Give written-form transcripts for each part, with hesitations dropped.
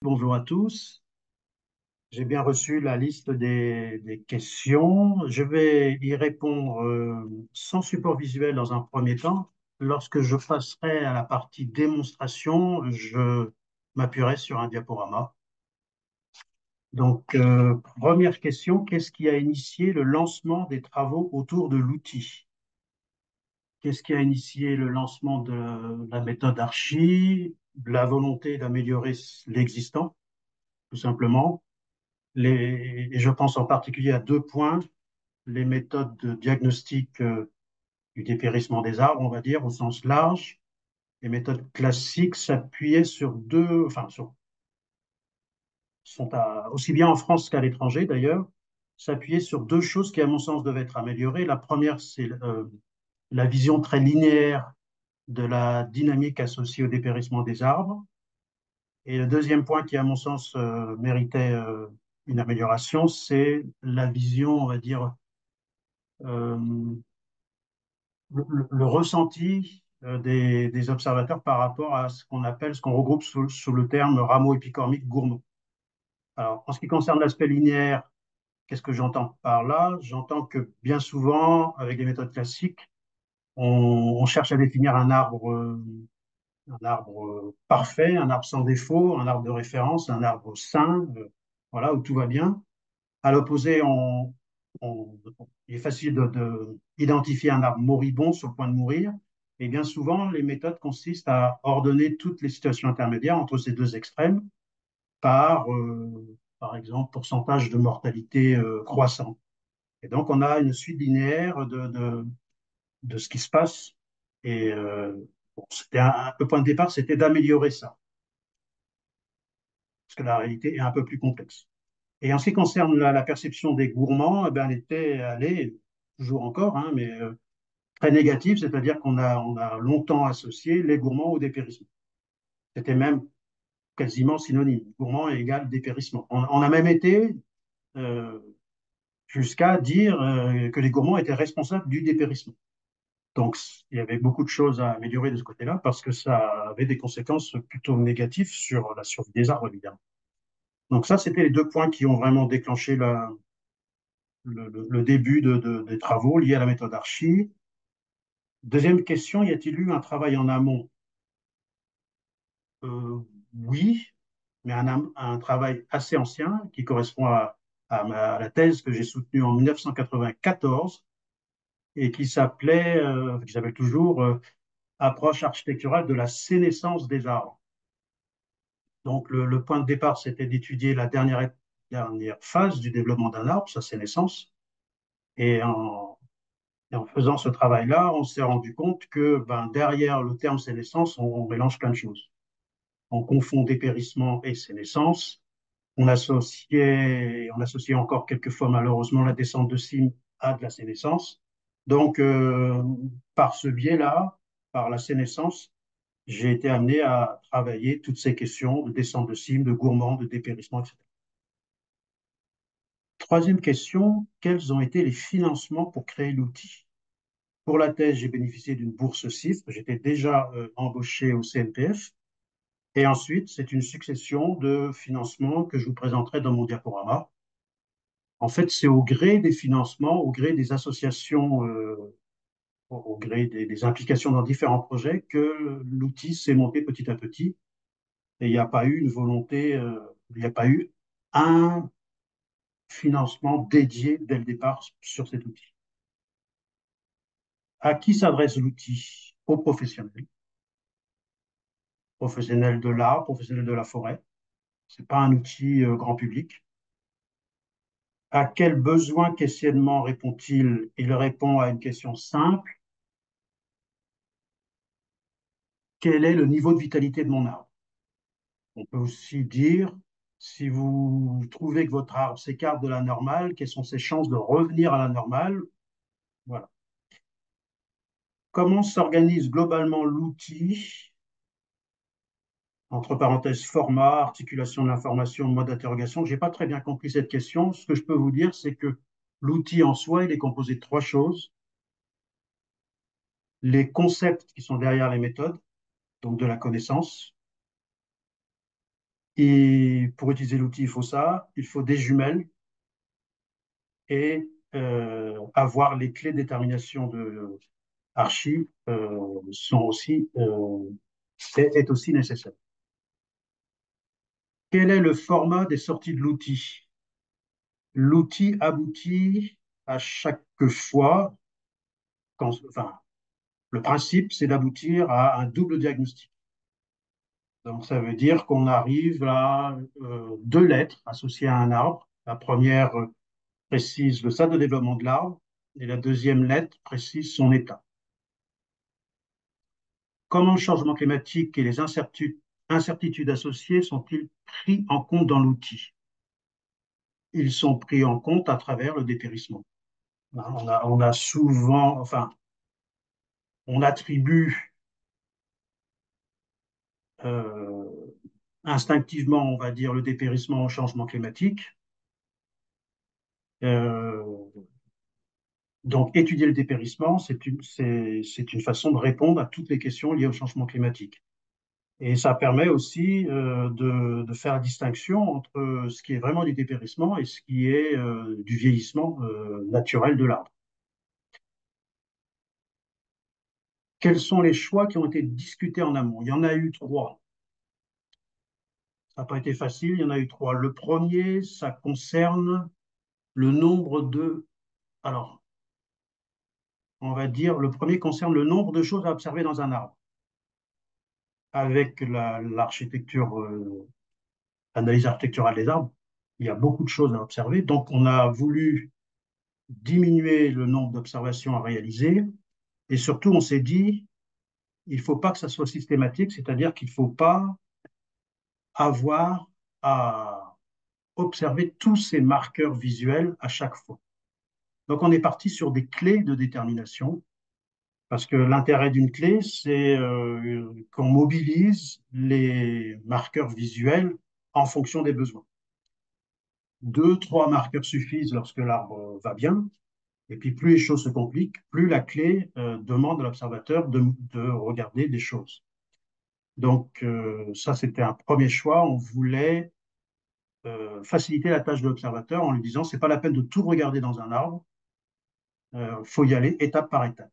Bonjour à tous. J'ai bien reçu la liste des questions. Je vais y répondre sans support visuel dans un premier temps. Lorsque je passerai à la partie démonstration, je m'appuierai sur un diaporama. Donc, première question, qu'est-ce qui a initié le lancement des travaux autour de l'outil? Qu'est-ce qui a initié le lancement de la méthode Archi, la volonté d'améliorer l'existant, tout simplement? Et je pense en particulier à deux points, les méthodes de diagnostic du dépérissement des arbres, on va dire, au sens large. Les méthodes classiques s'appuyaient sur deux, enfin, aussi bien en France qu'à l'étranger d'ailleurs, s'appuyaient sur deux choses qui, à mon sens, devaient être améliorées. La première, c'est la vision très linéaire de la dynamique associée au dépérissement des arbres. Et le deuxième point qui, à mon sens, méritait une amélioration, c'est la vision, on va dire, euh, le ressenti des observateurs par rapport à ce qu'on appelle, ce qu'on regroupe sous le terme rameau épicormique gourmand. Alors, en ce qui concerne l'aspect linéaire, qu'est-ce que j'entends par là? J'entends que bien souvent, avec les méthodes classiques, on cherche à définir un arbre parfait, un arbre sans défaut, un arbre de référence, un arbre sain, voilà, où tout va bien. À l'opposé, il est facile d'identifier un arbre moribond sur le point de mourir. Et bien souvent, les méthodes consistent à ordonner toutes les situations intermédiaires entre ces deux extrêmes par exemple, pourcentage de mortalité croissant. Et donc, on a une suite linéaire de ce qui se passe. Et bon, le point de départ, c'était d'améliorer ça, parce que la réalité est un peu plus complexe. Et en ce qui concerne la perception des gourmands, eh ben, elle est toujours encore, hein, mais très négative, c'est-à-dire on a longtemps associé les gourmands au dépérissement. C'était même quasiment synonyme. Gourmand égale dépérissement. On a même été euh, jusqu'à dire que les gourmands étaient responsables du dépérissement. Donc, il y avait beaucoup de choses à améliorer de ce côté-là parce que ça avait des conséquences plutôt négatives sur la survie des arbres, évidemment. Donc ça, c'était les deux points qui ont vraiment déclenché le début des travaux liés à la méthode Archi. Deuxième question, y a-t-il eu un travail en amont? Euh, oui, mais un travail assez ancien qui correspond à la thèse que j'ai soutenue en 1994 et qui s'appelle toujours Approche architecturale de la sénescence des arbres. Donc le point de départ, c'était d'étudier la dernière phase du développement d'un arbre, sa sénescence, et et en faisant ce travail-là, on s'est rendu compte que ben, derrière le terme sénescence, on mélange plein de choses. On confond dépérissement et sénescence. On associait encore quelquefois malheureusement la descente de cime à de la sénescence. Donc, par ce biais-là, par la sénescence, j'ai été amené à travailler toutes ces questions de descente de cime, de gourmand, de dépérissement, etc. Troisième question, quels ont été les financements pour créer l'outil? Pour la thèse, j'ai bénéficié d'une bourse CIFRE. J'étais déjà embauché au CNPF. Et ensuite, c'est une succession de financements que je vous présenterai dans mon diaporama. En fait, c'est au gré des financements, au gré des associations, au gré des implications dans différents projets que l'outil s'est monté petit à petit. Et il n'y a pas eu une volonté, il n'y a pas eu un financement dédié dès le départ sur cet outil. À qui s'adresse l'outil? Aux professionnels, professionnels de l'art, professionnels de la forêt. Ce n'est pas un outil grand public. À quel besoin questionnement répond-il? Il répond à une question simple. Quel est le niveau de vitalité de mon arbre? On peut aussi dire, si vous trouvez que votre arbre s'écarte de la normale, quelles sont ses chances de revenir à la normale? Voilà. Comment s'organise globalement l'outil, entre parenthèses format, articulation de l'information, mode d'interrogation? Je n'ai pas très bien compris cette question. Ce que je peux vous dire, c'est que l'outil en soi, il est composé de trois choses. Les concepts qui sont derrière les méthodes, donc de la connaissance, Et pour utiliser l'outil, il faut ça, il faut des jumelles et avoir les clés de détermination de Archie sont aussi, est aussi nécessaire. Quel est le format des sorties de l'outil? L'outil aboutit à chaque fois, enfin, le principe, c'est d'aboutir à un double diagnostic. Donc, ça veut dire qu'on arrive à deux lettres associées à un arbre. La première précise le stade de développement de l'arbre et la deuxième lettre précise son état. Comment le changement climatique et les incertitudes associées sont-ils pris en compte dans l'outil? Ils sont pris en compte à travers le dépérissement. On a souvent, enfin, on attribue euh, instinctivement, on va dire, le dépérissement au changement climatique. Euh, donc, étudier le dépérissement, c'est une façon de répondre à toutes les questions liées au changement climatique. Et ça permet aussi de faire la distinction entre ce qui est vraiment du dépérissement et ce qui est du vieillissement naturel de l'arbre. Quels sont les choix qui ont été discutés en amont? Il y en a eu trois. Ça n'a pas été facile, il y en a eu trois. Le premier, ça concerne le nombre de... Alors, on va dire, le premier concerne le nombre de choses à observer dans un arbre. Avec l'architecture, l'analyse architecturale des arbres, il y a beaucoup de choses à observer. Donc, on a voulu diminuer le nombre d'observations à réaliser. Et surtout, on s'est dit, il ne faut pas que ça soit systématique, c'est-à-dire qu'il ne faut pas avoir à observer tous ces marqueurs visuels à chaque fois. Donc, on est parti sur des clés de détermination, parce que l'intérêt d'une clé, c'est qu'on mobilise les marqueurs visuels en fonction des besoins. Deux, trois marqueurs suffisent lorsque l'arbre va bien. Et puis, plus les choses se compliquent, plus la clé demande à l'observateur de regarder des choses. Donc, ça, c'était un premier choix. On voulait faciliter la tâche de l'observateur en lui disant, c'est pas la peine de tout regarder dans un arbre, faut y aller étape par étape.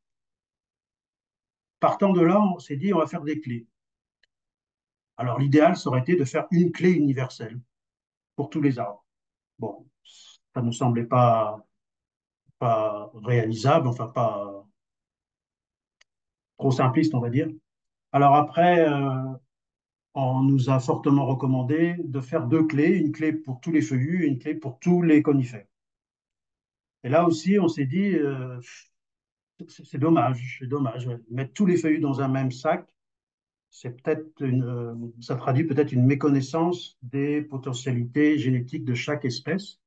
Partant de là, on s'est dit, on va faire des clés. Alors, l'idéal, ça aurait été de faire une clé universelle pour tous les arbres. Bon, ça ne nous semblait pas réalisable, enfin pas trop simpliste, on va dire. Alors après, on nous a fortement recommandé de faire deux clés, une clé pour tous les feuillus et une clé pour tous les conifères. Et là aussi, on s'est dit, c'est dommage, c'est dommage. Ouais. Mettre tous les feuillus dans un même sac, ça traduit peut-être une méconnaissance des potentialités génétiques de chaque espèce.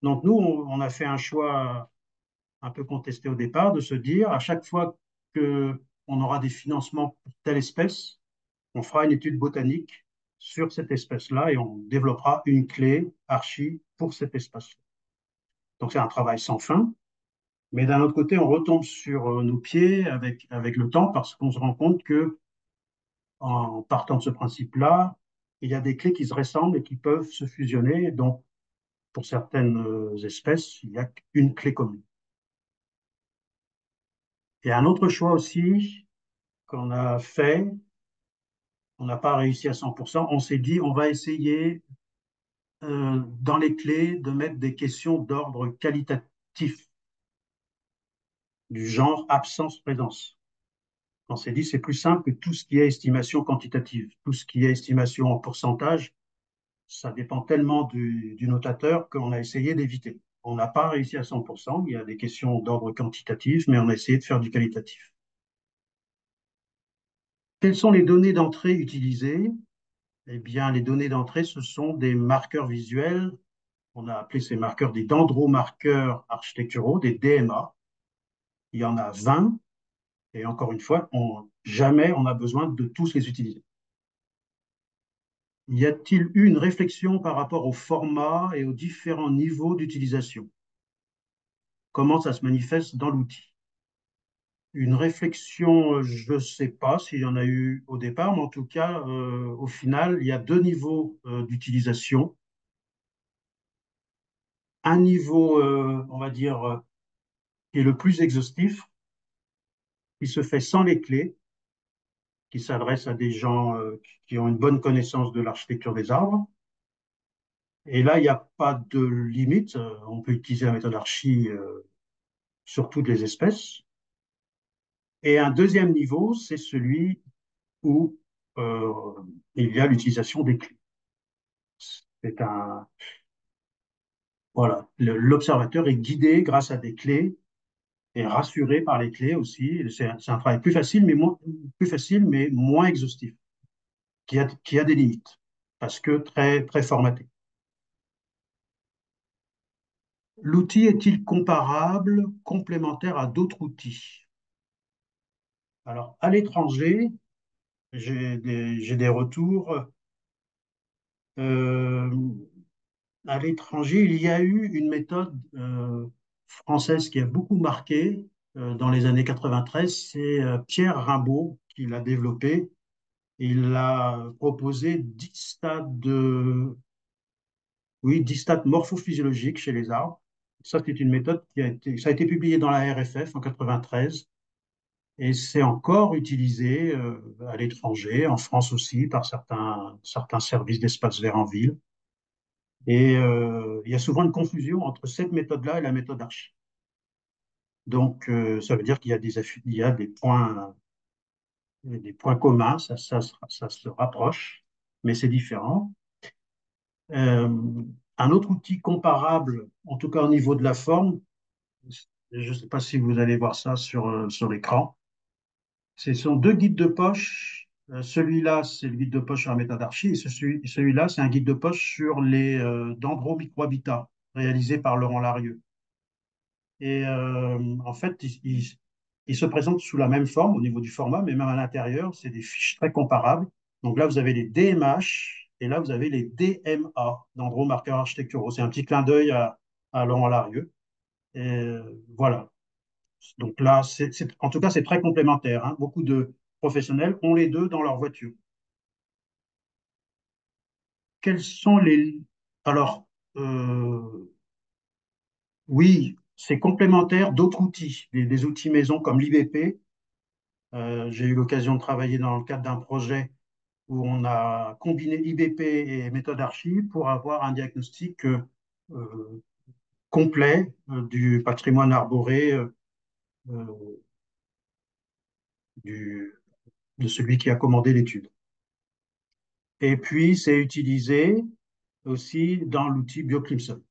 Donc nous, on a fait un choix un peu contesté au départ de se dire, à chaque fois qu'on aura des financements pour telle espèce, on fera une étude botanique sur cette espèce-là et on développera une clé archi pour cette espèce-là. Donc c'est un travail sans fin, mais d'un autre côté, on retombe sur nos pieds avec le temps parce qu'on se rend compte que en partant de ce principe-là, il y a des clés qui se ressemblent et qui peuvent se fusionner. Donc, pour certaines espèces, il n'y a qu'une clé commune. Et un autre choix aussi qu'on a fait, on n'a pas réussi à 100%, on s'est dit on va essayer dans les clés de mettre des questions d'ordre qualitatif, du genre absence-présence. On s'est dit c'est plus simple que tout ce qui est estimation quantitative. Tout ce qui est estimation en pourcentage, ça dépend tellement du notateur qu'on a essayé d'éviter. On n'a pas réussi à 100%, il y a des questions d'ordre quantitatif, mais on a essayé de faire du qualitatif. Quelles sont les données d'entrée utilisées? Eh bien, les données d'entrée, ce sont des marqueurs visuels. On a appelé ces marqueurs des dendromarqueurs architecturaux, des DMA. Il y en a 20. Et encore une fois, jamais on a besoin de tous les utiliser. Y a-t-il eu une réflexion par rapport au format et aux différents niveaux d'utilisation? Comment ça se manifeste dans l'outil? Une réflexion, je ne sais pas s'il y en a eu au départ, mais en tout cas, au final, il y a deux niveaux d'utilisation. Un niveau, on va dire, qui est le plus exhaustif, qui se fait sans les clés, qui s'adresse à des gens qui ont une bonne connaissance de l'architecture des arbres. Et là, il n'y a pas de limite. On peut utiliser la méthode archi sur toutes les espèces. Et un deuxième niveau, c'est celui où euh, il y a l'utilisation des clés. C'est un, voilà, l'observateur est guidé grâce à des clés et rassuré par les clés aussi. C'est un travail plus facile, plus facile, mais moins exhaustif, qui a des limites, parce que très, très formaté. L'outil est-il comparable, complémentaire à d'autres outils? Alors, à l'étranger, j'ai des retours. Euh, à l'étranger, il y a eu une méthode française qui a beaucoup marqué dans les années 93. C'est Pierre Rimbaud qui l'a développé. Il a proposé 10 stades oui, 10 stades morphophysiologiques chez les arbres. Ça, c'est une méthode ça a été publié dans la RFF en 93 et c'est encore utilisé à l'étranger, en France aussi, par certains services d'espaces verts en ville. Et il y a souvent une confusion entre cette méthode-là et la méthode Archi. Donc, ça veut dire qu'il y a il y a des points communs, ça se rapproche, mais c'est différent. Euh, un autre outil comparable, en tout cas au niveau de la forme, je ne sais pas si vous allez voir ça sur l'écran, ce sont deux guides de poche. Celui-là, c'est le guide de poche sur la méthode Archi, et celui-là, c'est un guide de poche sur les dendromicrohabitats réalisé par Laurent Larieux. Et en fait, il se présente sous la même forme au niveau du format, mais même à l'intérieur, c'est des fiches très comparables. Donc là, vous avez les DMH et là, vous avez les DMA, dendromarqueurs architecturaux. C'est un petit clin d'œil à Laurent Larieux. Et voilà. Donc là, en tout cas, c'est très complémentaire, hein. Beaucoup de professionnels ont les deux dans leur voiture. Quels sont les... Alors, euh, oui, c'est complémentaire d'autres outils, des outils maison comme l'IBP. J'ai eu l'occasion de travailler dans le cadre d'un projet où on a combiné IBP et méthode archi pour avoir un diagnostic complet du patrimoine arboré euh, du, de celui qui a commandé l'étude. Et puis, c'est utilisé aussi dans l'outil BioClimson.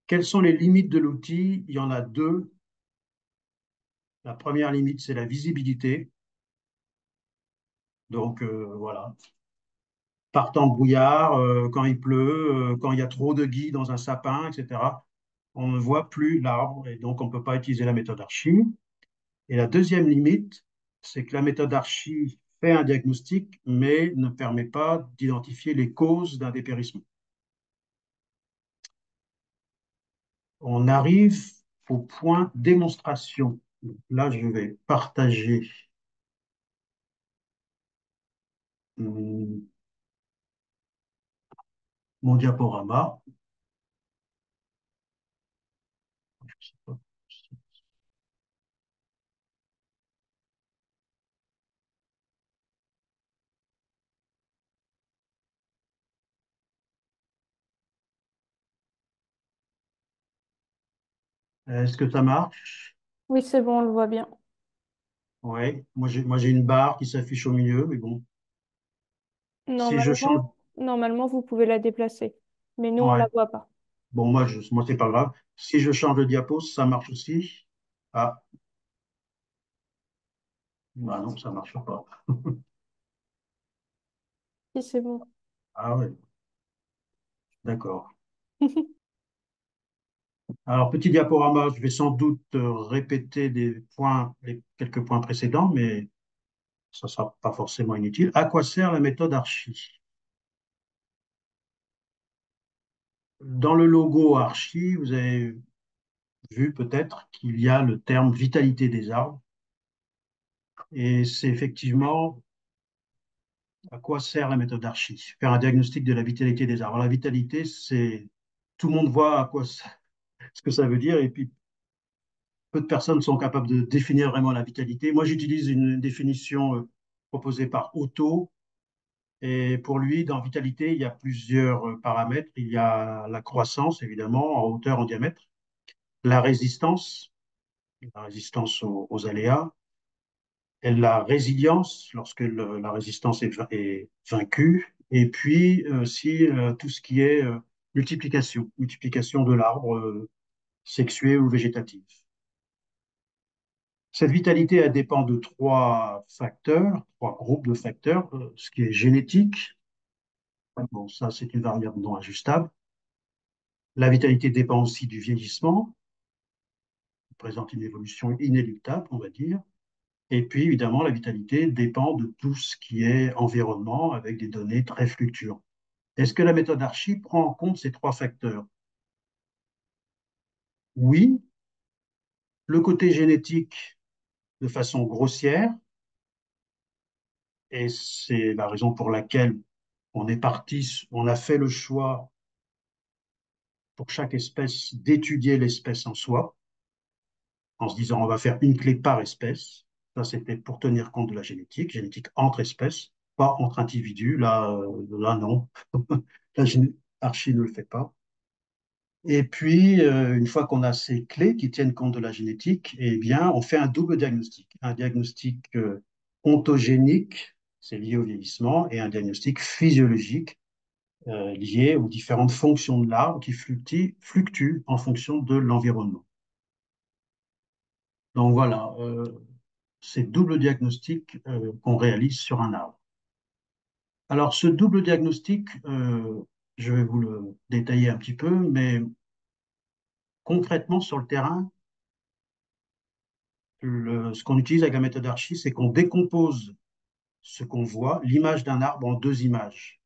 Quelles sont les limites de l'outil? Il y en a deux. La première limite, c'est la visibilité. Donc, voilà. Partant brouillard, quand il pleut, quand il y a trop de gui dans un sapin, etc., on ne voit plus l'arbre et donc on ne peut pas utiliser la méthode Archi. Et la deuxième limite, c'est que la méthode Archi fait un diagnostic, mais ne permet pas d'identifier les causes d'un dépérissement. On arrive au point démonstration. Donc là, je vais partager hum, mon diaporama. Est-ce que ça marche? Oui, c'est bon, on le voit bien. Oui. Moi, j'ai une barre qui s'affiche au milieu, mais bon. Si je change, Normalement, vous pouvez la déplacer. Mais nous, on ouais. la voit pas. Bon, moi, c'est pas grave. Si je change de diapo, ça marche aussi. Ah, bah non, ça marche pas. Si, c'est bon. Ah ouais, d'accord. Alors, petit diaporama, je vais sans doute répéter quelques points précédents, mais ça ne sera pas forcément inutile. À quoi sert la méthode Archi? Dans le logo Archi, vous avez vu peut-être qu'il y a le terme vitalité des arbres. Et c'est effectivement à quoi sert la méthode Archi? Faire un diagnostic de la vitalité des arbres. Alors, la vitalité, c'est tout le monde voit à quoi ce que ça veut dire, et puis peu de personnes sont capables de définir vraiment la vitalité. Moi, j'utilise une définition proposée par Otto, et pour lui, dans vitalité, il y a plusieurs paramètres. Il y a la croissance, évidemment, en hauteur, en diamètre, la résistance aux aléas, et la résilience, lorsque la résistance est vaincue, et puis aussi tout ce qui est multiplication de l'arbre sexué ou végétatif. Cette vitalité, elle dépend de trois facteurs, trois groupes de facteurs, ce qui est génétique. Bon, ça, c'est une variable non ajustable. La vitalité dépend aussi du vieillissement, qui présente une évolution inéluctable, on va dire. Et puis, évidemment, la vitalité dépend de tout ce qui est environnement avec des données très fluctuantes. Est-ce que la méthode Archi prend en compte ces trois facteurs? Oui, le côté génétique de façon grossière, et c'est la raison pour laquelle on a fait le choix pour chaque espèce d'étudier l'espèce en soi, en se disant on va faire une clé par espèce. Ça, c'était pour tenir compte de la génétique entre espèces, pas entre individus. Là non, la Archi ne le fait pas. Et puis, une fois qu'on a ces clés qui tiennent compte de la génétique, eh bien, on fait un double diagnostic. Un diagnostic ontogénique, c'est lié au vieillissement, et un diagnostic physiologique lié aux différentes fonctions de l'arbre qui fluctuent en fonction de l'environnement. Donc voilà, c'est double diagnostic qu'on réalise sur un arbre. Alors, ce double diagnostic, je vais vous le détailler un petit peu, mais concrètement sur le terrain, ce qu'on utilise avec la méthode Archi, c'est qu'on décompose ce qu'on voit, l'image d'un arbre, en deux images,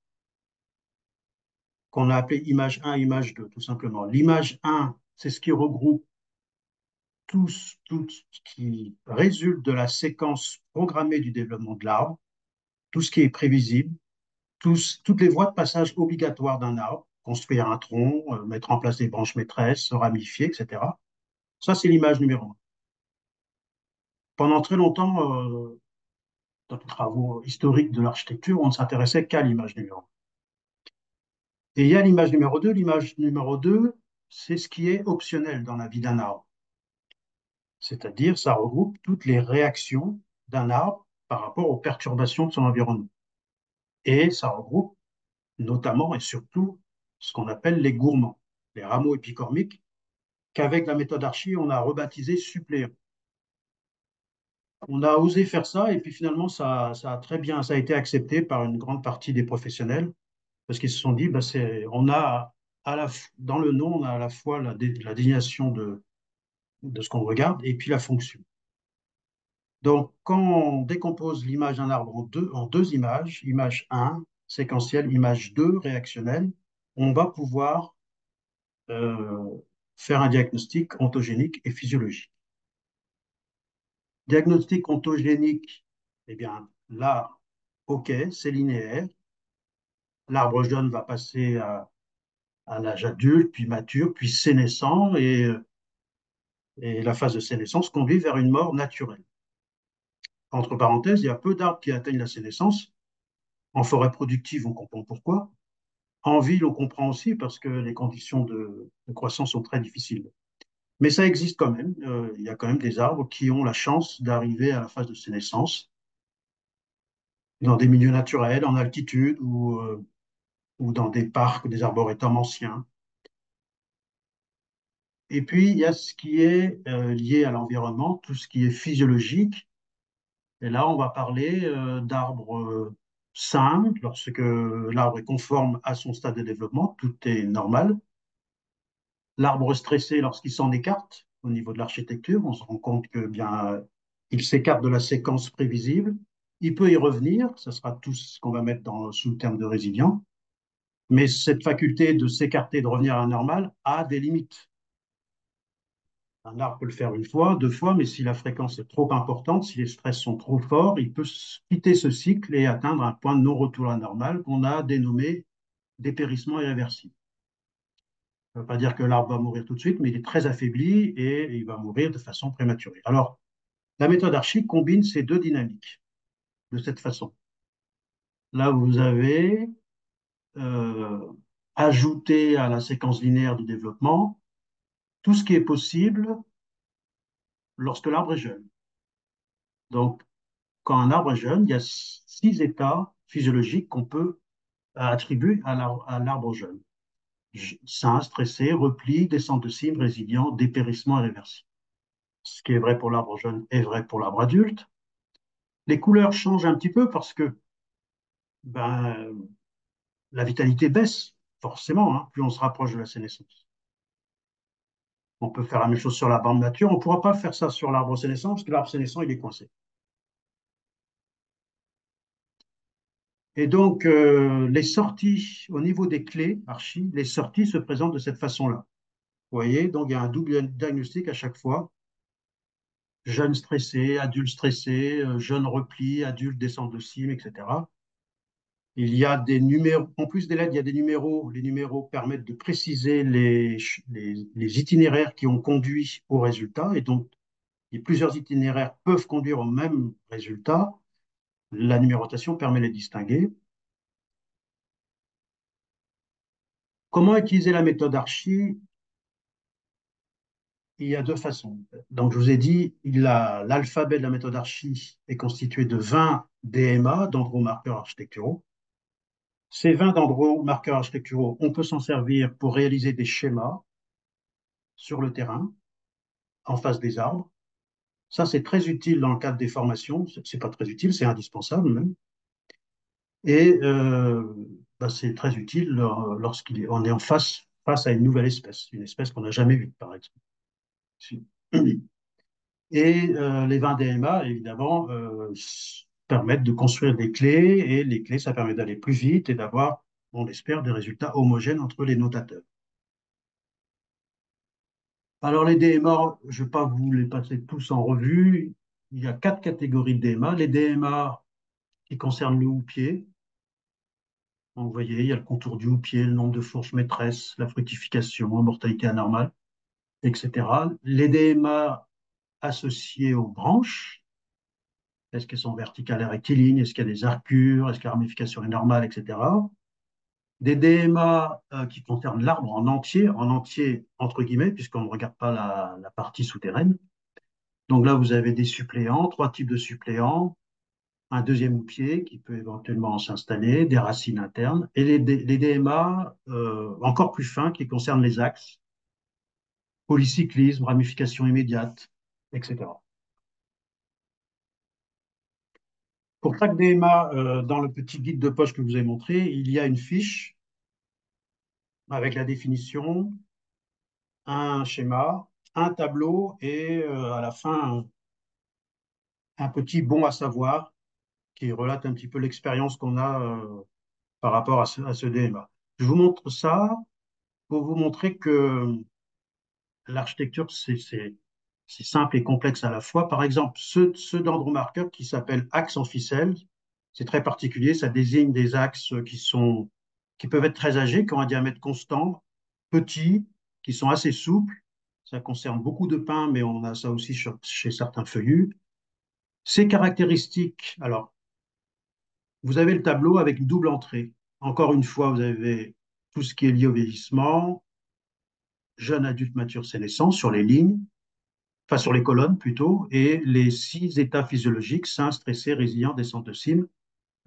qu'on a appelé image 1, image 2, tout simplement. L'image 1, c'est ce qui regroupe tout ce qui résulte de la séquence programmée du développement de l'arbre, tout ce qui est prévisible, toutes les voies de passage obligatoires d'un arbre, construire un tronc, mettre en place des branches maîtresses, se ramifier, etc. Ça, c'est l'image numéro 1. Pendant très longtemps, dans les travaux historiques de l'architecture, on ne s'intéressait qu'à l'image numéro 1. Et il y a l'image numéro 2. L'image numéro 2, c'est ce qui est optionnel dans la vie d'un arbre. C'est-à-dire, ça regroupe toutes les réactions d'un arbre par rapport aux perturbations de son environnement. Et ça regroupe notamment et surtout ce qu'on appelle les gourmands, les rameaux épicormiques, qu'avec la méthode Archi, on a rebaptisé suppléants. On a osé faire ça et puis finalement, ça a très bien, ça a été accepté par une grande partie des professionnels parce qu'ils se sont dit, bah, on a dans le nom, on a à la fois la désignation de ce qu'on regarde et puis la fonction. Donc, quand on décompose l'image d'un arbre en deux images, image 1, séquentielle, image 2, réactionnelle, on va pouvoir euh, faire un diagnostic ontogénique et physiologique. Diagnostic ontogénique, eh bien, là, OK, c'est linéaire. L'arbre jeune va passer à l'âge adulte, puis mature, puis sénescent, et la phase de sénescence conduit vers une mort naturelle. Entre parenthèses, il y a peu d'arbres qui atteignent la sénescence. En forêt productive, on comprend pourquoi. En ville, on comprend aussi parce que les conditions de croissance sont très difficiles. Mais ça existe quand même. Il y a quand même des arbres qui ont la chance d'arriver à la phase de sénescence dans des milieux naturels, en altitude ou dans des parcs, des arboretums anciens. Et puis, il y a ce qui est lié à l'environnement, tout ce qui est physiologique. Et là, on va parler d'arbres sains, lorsque l'arbre est conforme à son stade de développement, tout est normal. L'arbre stressé, lorsqu'il s'en écarte au niveau de l'architecture, on se rend compte que bien, il s'écarte de la séquence prévisible. Il peut y revenir, ce sera tout ce qu'on va mettre sous le terme de résilient. Mais cette faculté de s'écarter, de revenir à la normale, a des limites. Un arbre peut le faire une fois, deux fois, mais si la fréquence est trop importante, si les stress sont trop forts, il peut quitter ce cycle et atteindre un point de non-retour à la normale qu'on a dénommé dépérissement irréversible. Ça ne veut pas dire que l'arbre va mourir tout de suite, mais il est très affaibli et il va mourir de façon prématurée. Alors, la méthode Archie combine ces deux dynamiques de cette façon. Là, vous avez euh, ajouté à la séquence linéaire du développement tout ce qui est possible lorsque l'arbre est jeune. Donc, quand un arbre est jeune, il y a 6 états physiologiques qu'on peut attribuer à l'arbre jeune. Sain, stressé, repli, descente de cime, résilient, dépérissement irréversible. Ce qui est vrai pour l'arbre jeune est vrai pour l'arbre adulte. Les couleurs changent un petit peu parce que ben, la vitalité baisse, forcément, hein, plus on se rapproche de la sénescence. On peut faire la même chose sur la bande mature. On ne pourra pas faire ça sur l'arbre sénescent parce que l'arbre sénescent, il est coincé. Et donc, les sorties, au niveau des clés, archi, les sorties se présentent de cette façon-là. Vous voyez, donc il y a un double diagnostic à chaque fois. Jeune stressé, jeune repli, adulte descente de cime, etc. Il y a des numéros, en plus des lettres, il y a des numéros. Les numéros permettent de préciser les itinéraires qui ont conduit au résultat. Et donc, plusieurs itinéraires peuvent conduire au même résultat. La numérotation permet de les distinguer. Comment utiliser la méthode Archie? Il y a deux façons. Donc, je vous ai dit, l'alphabet de la méthode Archie est constitué de 20 DMA, dendromarqueurs architecturaux. Ces 20 dendromarqueurs architecturaux, on peut s'en servir pour réaliser des schémas sur le terrain, en face des arbres. Ça, c'est très utile dans le cadre des formations. C'est pas très utile, c'est indispensable même. Et bah, c'est très utile lorsqu'on est face à une nouvelle espèce, une espèce qu'on n'a jamais vue, par exemple. Et les 20 DMA, évidemment, permettent de construire des clés, et les clés, ça permet d'aller plus vite et d'avoir, on espère, des résultats homogènes entre les notateurs. Alors, les DMA, je ne vais pas vous les passer tous en revue. Il y a 4 catégories de DMA. Les DMA qui concernent le houppier. Donc, vous voyez, il y a le contour du houppier, le nombre de fourches maîtresses, la fructification, mortalité anormale, etc. Les DMA associés aux branches. Est-ce qu'elles sont verticales et rectilignes? Est-ce qu'il y a des arcures? Est-ce que la ramification est normale, etc. Des DMA qui concernent l'arbre en entier entre guillemets, puisqu'on ne regarde pas la partie souterraine. Donc là, vous avez des suppléants, 3 types de suppléants, un deuxième pied qui peut éventuellement s'installer, des racines internes, et les DMA encore plus fins qui concernent les axes, polycyclisme, ramification immédiate, etc. Pour chaque DMA, dans le petit guide de poche que je vous ai montré, il y a une fiche avec la définition, un schéma, un tableau et à la fin un petit bon à savoir qui relate un petit peu l'expérience qu'on a par rapport à ce DMA. Je vous montre ça pour vous montrer que l'architecture, c'est simple et complexe à la fois. Par exemple, ce dendromarqueur qui s'appelle axe en ficelle, c'est très particulier, ça désigne des axes qui peuvent être très âgés, qui ont un diamètre constant, petits, qui sont assez souples. Ça concerne beaucoup de pins, mais on a ça aussi chez certains feuillus. Ces caractéristiques, alors, vous avez le tableau avec une double entrée. Encore une fois, vous avez tout ce qui est lié au vieillissement, jeune adulte mature sénescent sur les lignes, enfin sur les colonnes plutôt, et les 6 états physiologiques, sain, stressé, résilient, descente de cime,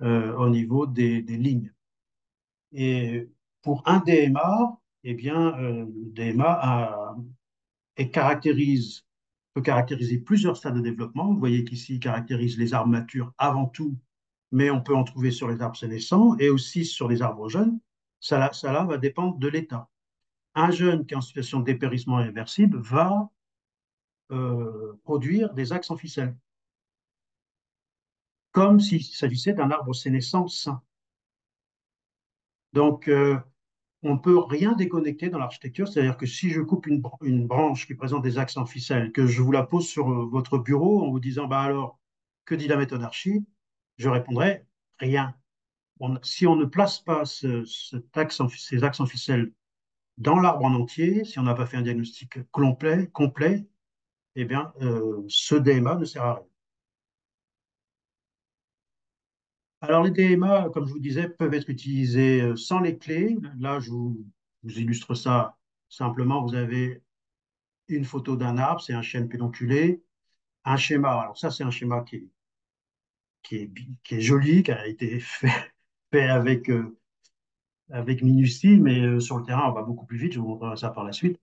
au niveau des lignes. Et pour un DMA, eh bien, le DMA peut caractériser plusieurs stades de développement. Vous voyez qu'ici, il caractérise les arbres matures avant tout, mais on peut en trouver sur les arbres sénescents et aussi sur les arbres jeunes. Ça là va dépendre de l'état. Un jeune qui est en situation de dépérissement irréversible va produire des axes en ficelle, comme s'il s'agissait d'un arbre sénescent sain. Donc, on ne peut rien déconnecter dans l'architecture. C'est-à-dire que si je coupe une branche qui présente des axes en ficelle, que je vous la pose sur votre bureau en vous disant, bah alors, que dit la méthode Archi? Je répondrai rien. Si on ne place pas ces axes en ficelle dans l'arbre en entier, si on n'a pas fait un diagnostic complet, eh bien, ce DMA ne sert à rien. Alors, les DMA, comme je vous disais, peuvent être utilisés sans les clés. Là, vous illustre ça simplement. Vous avez une photo d'un arbre, c'est un chêne pédonculé, un schéma. Alors, ça, c'est un schéma qui est joli, qui a été fait avec minutie, mais sur le terrain, on va beaucoup plus vite. Je vous montrerai ça par la suite.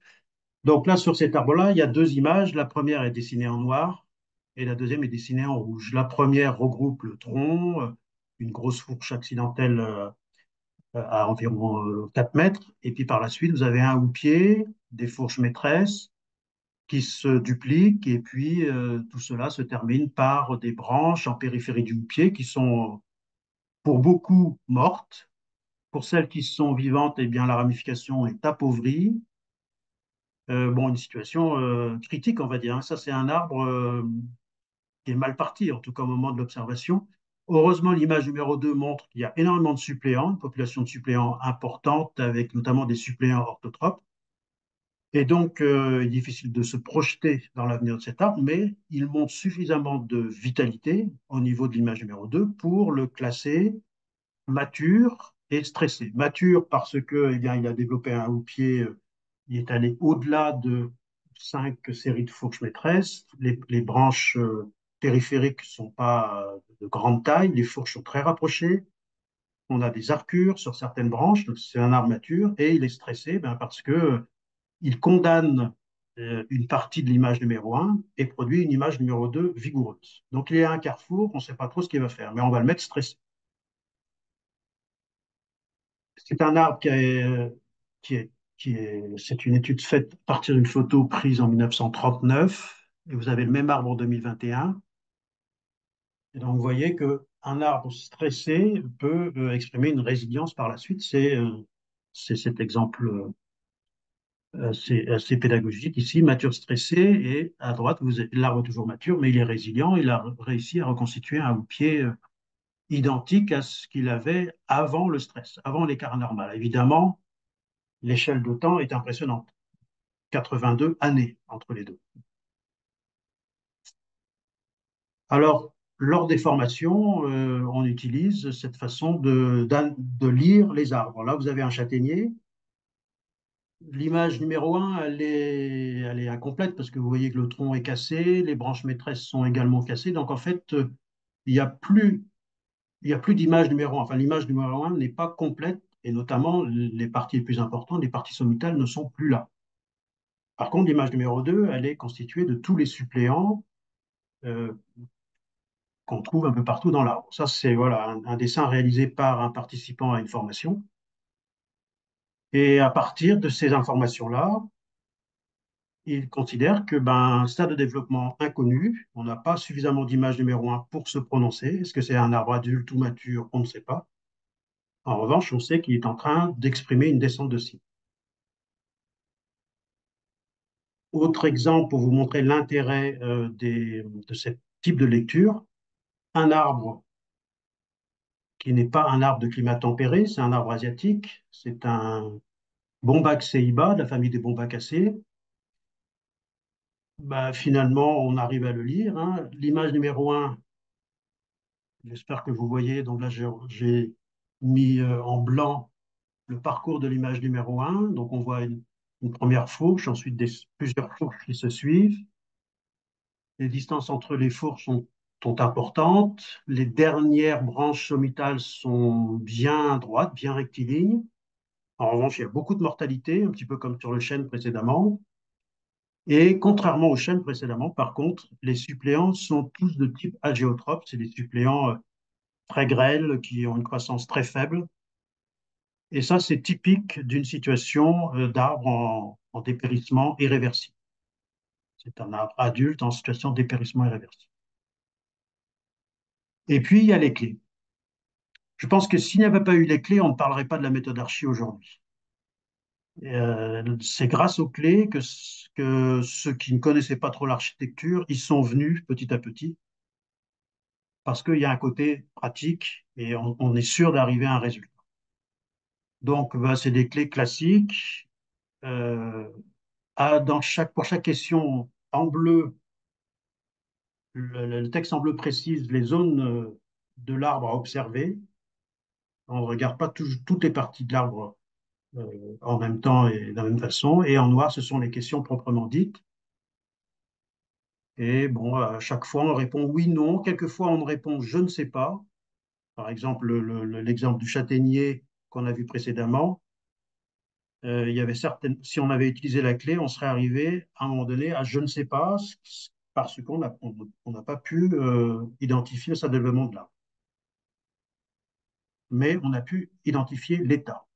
Donc là, sur cet arbre-là, il y a deux images. La première est dessinée en noir et la deuxième est dessinée en rouge. La première regroupe le tronc, une grosse fourche accidentelle à environ 4 mètres. Et puis par la suite, vous avez un houppier, des fourches maîtresses qui se dupliquent. Et puis tout cela se termine par des branches en périphérie du houppier qui sont pour beaucoup mortes. Pour celles qui sont vivantes, eh bien, la ramification est appauvrie. Bon, une situation critique, on va dire, hein. Ça, c'est un arbre qui est mal parti, en tout cas au moment de l'observation. Heureusement, l'image numéro 2 montre qu'il y a énormément de suppléants, une population de suppléants importante, avec notamment des suppléants orthotropes. Et donc, il est difficile de se projeter dans l'avenir de cet arbre, mais il montre suffisamment de vitalité au niveau de l'image numéro 2 pour le classer mature et stressé. Mature parce que, eh bien, il a développé un houppier, il est allé au-delà de 5 séries de fourches maîtresses. Les branches périphériques ne sont pas de grande taille, les fourches sont très rapprochées. On a des arcures sur certaines branches, donc c'est un arbre mature, et il est stressé ben, parce que il condamne une partie de l'image numéro 1 et produit une image numéro 2 vigoureuse. Donc il est à un carrefour, on ne sait pas trop ce qu'il va faire, mais on va le mettre stressé. C'est un arbre qui est, c'est une étude faite à partir d'une photo prise en 1939, et vous avez le même arbre en 2021. Et donc, vous voyez qu'un arbre stressé peut exprimer une résilience par la suite. C'est cet exemple assez pédagogique ici, mature stressé, et à droite, l'arbre est toujours mature, mais il est résilient. Il a réussi à reconstituer un houppier identique à ce qu'il avait avant le stress, avant l'écart normal. Évidemment, l'échelle de temps est impressionnante. 82 années entre les deux. Alors, lors des formations, on utilise cette façon de lire les arbres. Là, vous avez un châtaignier. L'image numéro 1, elle est incomplète parce que vous voyez que le tronc est cassé, les branches maîtresses sont également cassées. Donc, en fait, il n'y a plus, il y a plus d'image numéro 1. Enfin, l'image numéro 1 n'est pas complète et notamment les parties les plus importantes, les parties sommitales ne sont plus là. Par contre, l'image numéro 2, elle est constituée de tous les suppléants euh, qu'on trouve un peu partout dans l'arbre. Ça, c'est voilà, un dessin réalisé par un participant à une formation. Et à partir de ces informations-là, il considère que ben, un stade de développement inconnu, on n'a pas suffisamment d'image numéro 1 pour se prononcer. Est-ce que c'est un arbre adulte ou mature? On ne sait pas. En revanche, on sait qu'il est en train d'exprimer une descente de cycle. Autre exemple pour vous montrer l'intérêt de ce type de lecture, un arbre qui n'est pas un arbre de climat tempéré, c'est un arbre asiatique, c'est un Bombac ceiba, de la famille des Bombacacées. Bah, finalement, on arrive à le lire, hein. L'image numéro 1, j'espère que vous voyez, donc là j'ai mis en blanc le parcours de l'image numéro 1. Donc on voit une première fourche, ensuite plusieurs fourches qui se suivent. Les distances entre les fourches sont importantes. Les dernières branches sommitales sont bien droites, bien rectilignes. En revanche, il y a beaucoup de mortalité, un petit peu comme sur le chêne précédemment. Et contrairement aux chênes précédemment, par contre, les suppléants sont tous de type agéotrope. C'est des suppléants très grêles qui ont une croissance très faible. Et ça, c'est typique d'une situation d'arbre en dépérissement irréversible. C'est un arbre adulte en situation de dépérissement irréversible. Et puis, il y a les clés. Je pense que s'il n'y avait pas eu les clés, on ne parlerait pas de la méthode Archi aujourd'hui. C'est grâce aux clés que ceux qui ne connaissaient pas trop l'architecture, ils sont venus petit à petit, parce qu'il y a un côté pratique et on est sûr d'arriver à un résultat. Donc, bah, c'est des clés classiques. Euh, pour chaque question en bleu, le texte en bleu précise les zones de l'arbre à observer. On ne regarde pas toutes les parties de l'arbre en même temps et de la même façon. Et en noir, ce sont les questions proprement dites. Et bon, à chaque fois, on répond oui, non. Quelquefois, on répond je ne sais pas. Par exemple, l'exemple du châtaignier qu'on a vu précédemment. Il y avait si on avait utilisé la clé, on serait arrivé à un moment donné à je ne sais pas, parce on n'a pas pu identifier ça développement de là. Mais on a pu identifier l'état.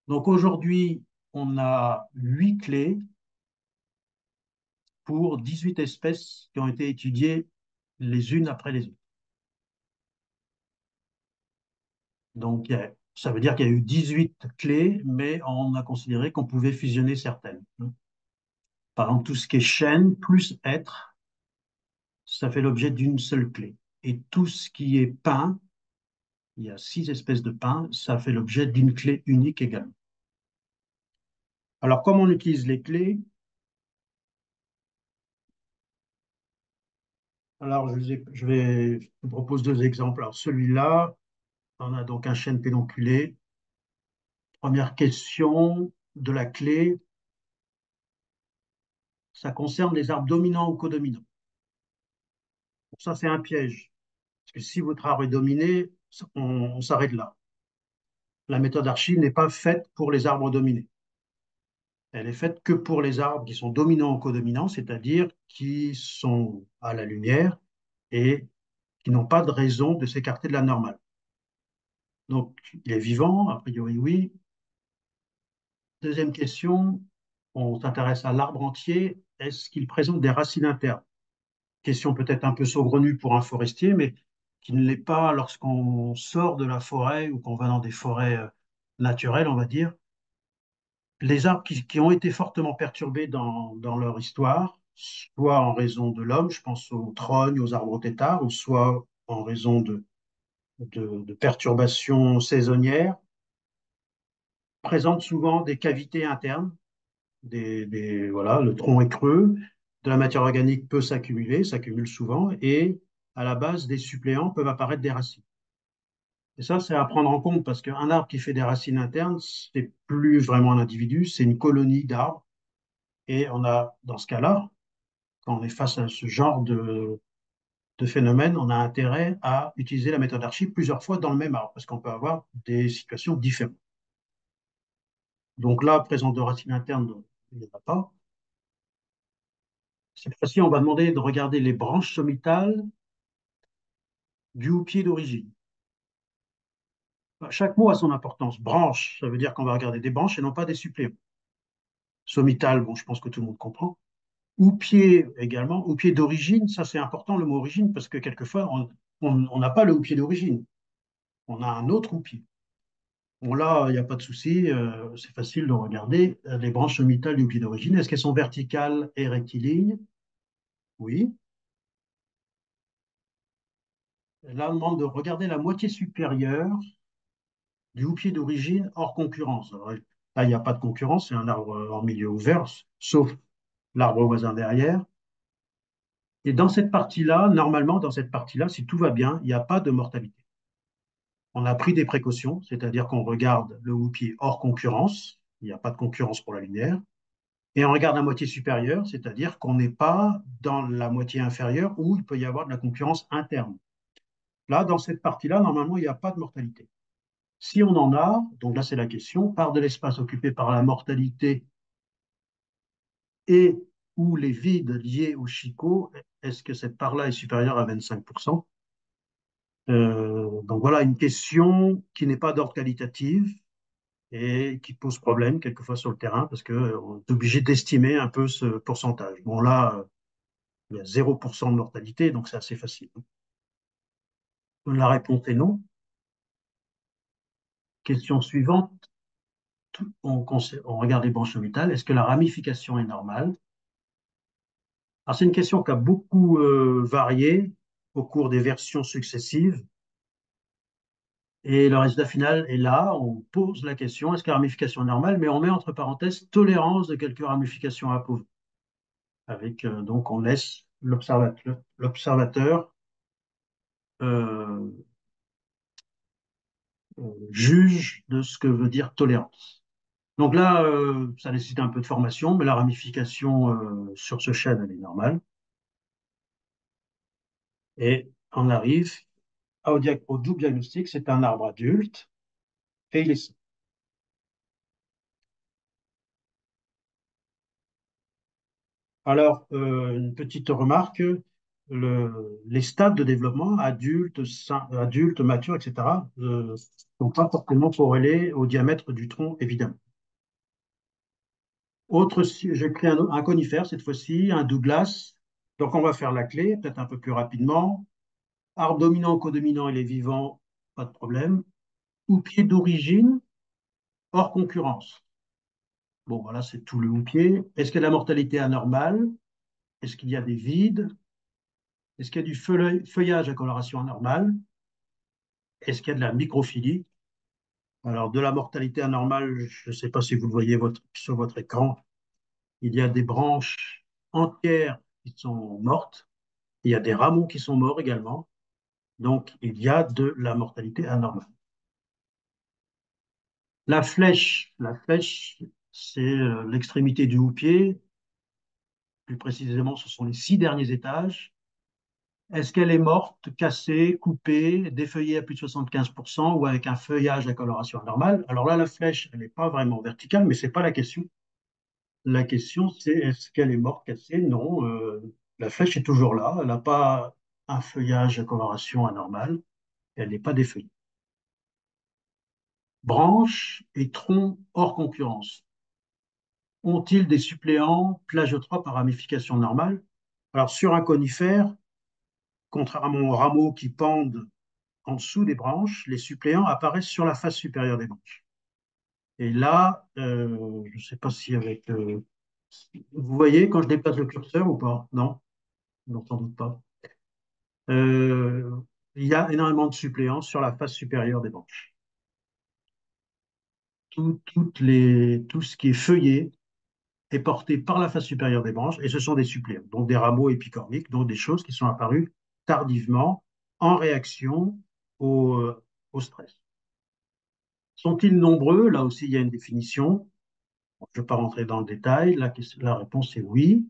Donc aujourd'hui, on a 8 clés pour 18 espèces qui ont été étudiées les unes après les autres. Donc ça veut dire qu'il y a eu 18 clés, mais on a considéré qu'on pouvait fusionner certaines. Par exemple, tout ce qui est chaîne plus être, ça fait l'objet d'une seule clé. Et tout ce qui est pain, il y a 6 espèces de pain, ça fait l'objet d'une clé unique également. Alors, comment on utilise les clés? Alors, je vous propose deux exemples. Alors, celui-là, on a donc un chêne pédonculé. Première question de la clé, ça concerne les arbres dominants ou codominants. Pour ça, c'est un piège. Parce que si votre arbre est dominé, on s'arrête là. La méthode Archi n'est pas faite pour les arbres dominés. Elle est faite que pour les arbres qui sont dominants ou codominants, c'est-à-dire qui sont à la lumière et qui n'ont pas de raison de s'écarter de la normale. Donc, il est vivant, a priori oui. Deuxième question, on s'intéresse à l'arbre entier. Est-ce qu'il présente des racines internes? Question peut-être un peu saugrenue pour un forestier, mais qui ne l'est pas lorsqu'on sort de la forêt ou qu'on va dans des forêts naturelles, on va dire. Les arbres qui ont été fortement perturbés dans leur histoire, soit en raison de l'homme, je pense aux trognes, aux arbres têtards, ou soit en raison de perturbations saisonnières, présentent souvent des cavités internes, voilà, le tronc est creux, de la matière organique peut s'accumuler, s'accumule souvent, et à la base des suppléants peuvent apparaître des racines. Et ça, c'est à prendre en compte parce qu'un arbre qui fait des racines internes, c'est plus vraiment un individu, c'est une colonie d'arbres. Et on a, dans ce cas-là, quand on est face à ce genre de phénomène, on a intérêt à utiliser la méthode Archi plusieurs fois dans le même arbre, parce qu'on peut avoir des situations différentes. Donc là, présence de racines internes, il n'y en a pas. Cette fois-ci, on va demander de regarder les branches sommitales du houppier d'origine. Chaque mot a son importance. Branche, ça veut dire qu'on va regarder des branches et non pas des suppléments. Sommitale, bon, je pense que tout le monde comprend. Houppier également, houppier d'origine, ça c'est important le mot origine parce que quelquefois on n'a pas le houppier d'origine, on a un autre houppier. Bon là, il n'y a pas de souci, c'est facile de regarder les branches sommitales du houppier d'origine. Est-ce qu'elles sont verticales et rectilignes? Oui. Là, on demande de regarder la moitié supérieure du houppier d'origine hors concurrence. Alors, là, il n'y a pas de concurrence, c'est un arbre en milieu ouvert, sauf l'arbre voisin derrière. Et dans cette partie-là, normalement, dans cette partie-là, si tout va bien, il n'y a pas de mortalité. On a pris des précautions, c'est-à-dire qu'on regarde le houppier hors concurrence, il n'y a pas de concurrence pour la lumière, et on regarde la moitié supérieure, c'est-à-dire qu'on n'est pas dans la moitié inférieure où il peut y avoir de la concurrence interne. Là, dans cette partie-là, normalement, il n'y a pas de mortalité. Si on en a, donc là c'est la question, part de l'espace occupé par la mortalité et ou les vides liés au chicot, est-ce que cette part-là est supérieure à 25%? Donc voilà une question qui n'est pas d'ordre qualitatif et qui pose problème quelquefois sur le terrain parce qu'on est obligé d'estimer un peu ce pourcentage. Bon là, il y a 0% de mortalité, donc c'est assez facile. La réponse est non. Question suivante. on regarde les branches orbitales. Est-ce que la ramification est normale? Alors, c'est une question qui a beaucoup varié au cours des versions successives. Et le résultat final est là. On pose la question, est-ce que la ramification est normale? Mais on met entre parenthèses tolérance de quelques ramifications approuvé. Donc, on laisse l'observateur euh, juge de ce que veut dire tolérance. Donc là, ça nécessite un peu de formation, mais la ramification sur ce chêne, elle est normale. Et on arrive au double diagnostic, c'est un arbre adulte et il est sain. Alors, une petite remarque, les stades de développement, adultes, matures, etc., ne sont pas forcément corrélés au diamètre du tronc, évidemment. J'ai pris un conifère cette fois-ci, un Douglas. Donc, on va faire la clé, peut-être un peu plus rapidement. Arbre dominant, codominant, il est vivant, pas de problème. Houppier d'origine, hors concurrence. Bon, voilà, c'est tout le houppier. Est-ce qu'il y a de la mortalité anormale? Est-ce qu'il y a des vides? Est-ce qu'il y a du feuillage à coloration anormale? Est-ce qu'il y a de la microphilie? Alors, de la mortalité anormale, je ne sais pas si vous le voyez sur votre écran, il y a des branches entières qui sont mortes. Il y a des rameaux qui sont morts également. Donc, il y a de la mortalité anormale. La flèche, c'est l'extrémité du houppier. Plus précisément, ce sont les 6 derniers étages. Est-ce qu'elle est morte, cassée, coupée, défeuillée à plus de 75% ou avec un feuillage à coloration anormale? Alors là, la flèche, elle n'est pas vraiment verticale, mais ce n'est pas la question. La question, c'est est-ce qu'elle est morte, cassée? Non, la flèche est toujours là. Elle n'a pas un feuillage à coloration anormale. Elle n'est pas défeuillée. Branches et troncs hors concurrence. Ont-ils des suppléants plagioctropes par ramification normale? Alors, sur un conifère, contrairement aux rameaux qui pendent en dessous des branches, les suppléants apparaissent sur la face supérieure des branches. Et là, je ne sais pas si avec... vous voyez quand je déplace le curseur ou pas? Non, non, sans doute pas. Euh, il y a énormément de suppléants sur la face supérieure des branches. Tout ce qui est feuillé est porté par la face supérieure des branches et ce sont des suppléants, donc des rameaux épicormiques, donc des choses qui sont apparues tardivement en réaction au stress. Sont-ils nombreux? Là aussi, il y a une définition. Je ne vais pas rentrer dans le détail. La réponse est oui.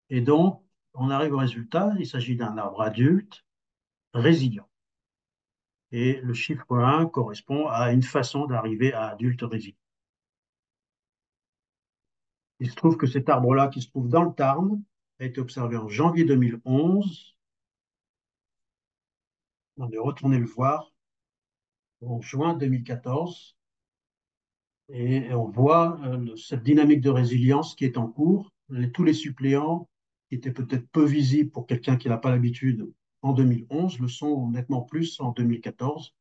Et donc, on arrive au résultat. Il s'agit d'un arbre adulte résilient. Et le chiffre 1 correspond à une façon d'arriver à adulte résilient. Il se trouve que cet arbre-là, qui se trouve dans le Tarn, a été observé en janvier 2011. On est retourné le voir en juin 2014. Et on voit cette dynamique de résilience qui est en cours. Tous les suppléants, qui étaient peut-être peu visibles pour quelqu'un qui n'a pas l'habitude en 2011, le sont nettement plus en 2014.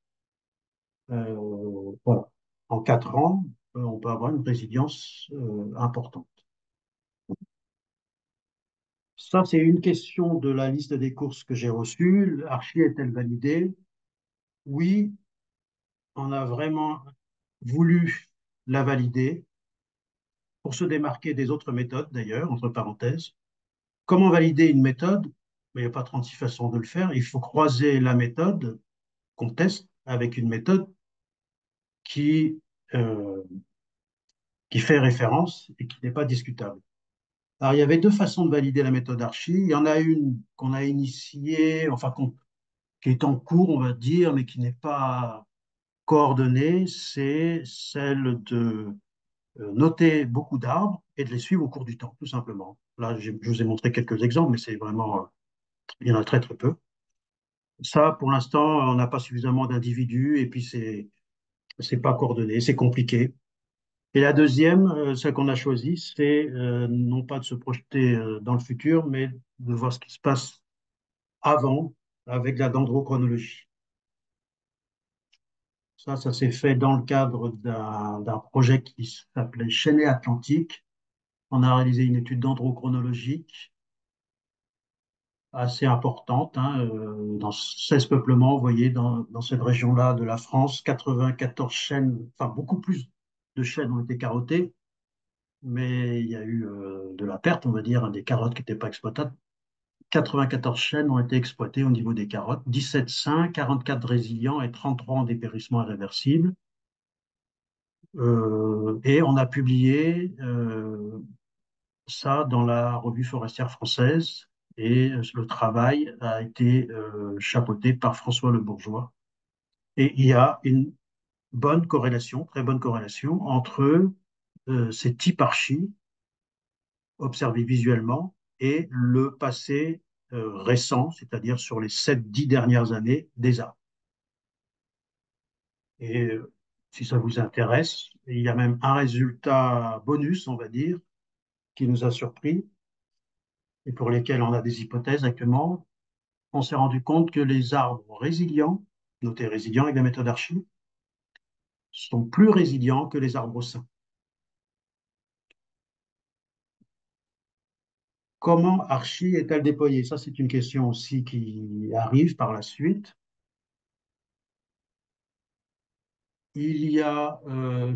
Voilà. En 4 ans, on peut avoir une résilience importante. Ça, c'est une question de la liste des courses que j'ai reçues. L'archi est-elle validée? Oui, on a vraiment voulu la valider pour se démarquer des autres méthodes, d'ailleurs, entre parenthèses. Comment valider une méthode? Il n'y a pas 36 façons de le faire. Il faut croiser la méthode qu'on teste avec une méthode qui, euh, qui fait référence et qui n'est pas discutable. Alors, il y avait deux façons de valider la méthode Archi. Il y en a une qu'on a initiée, enfin, qui est en cours, on va dire, mais qui n'est pas coordonnée. C'est celle de noter beaucoup d'arbres et de les suivre au cours du temps, tout simplement. Là, je vous ai montré quelques exemples, mais c'est vraiment, il y en a très, très peu. Ça, pour l'instant, on n'a pas suffisamment d'individus et puis c'est pas coordonné, c'est compliqué. Et la deuxième, celle qu'on a choisie, c'est non pas de se projeter dans le futur, mais de voir ce qui se passe avant avec la dendrochronologie. Ça s'est fait dans le cadre d'un projet qui s'appelait Chaînée Atlantique. On a réalisé une étude dendrochronologique assez importante, hein, dans 16 peuplements. Vous voyez, dans cette région-là de la France, 94 chaînes, enfin beaucoup plus de chaînes ont été carottées, mais il y a eu de la perte, on va dire, hein, des carottes qui n'étaient pas exploitables. 94 chaînes ont été exploitées au niveau des carottes, 17 sains, 44 résilients et 33 en dépérissement irréversible. Et on a publié ça dans la revue forestière française et le travail a été chapeauté par François Le Bourgeois. Et il y a une bonne corrélation, très bonne corrélation entre ces types archis observés visuellement et le passé récent, c'est-à-dire sur les 7-10 dernières années des arbres. Et si ça vous intéresse, il y a même un résultat bonus, on va dire, qui nous a surpris et pour lesquels on a des hypothèses actuellement. On s'est rendu compte que les arbres résilients, notés résilients avec la méthode Archie, sont plus résilients que les arbres sains. Comment Archie est-elle déployée? Ça, c'est une question aussi qui arrive par la suite. Il y a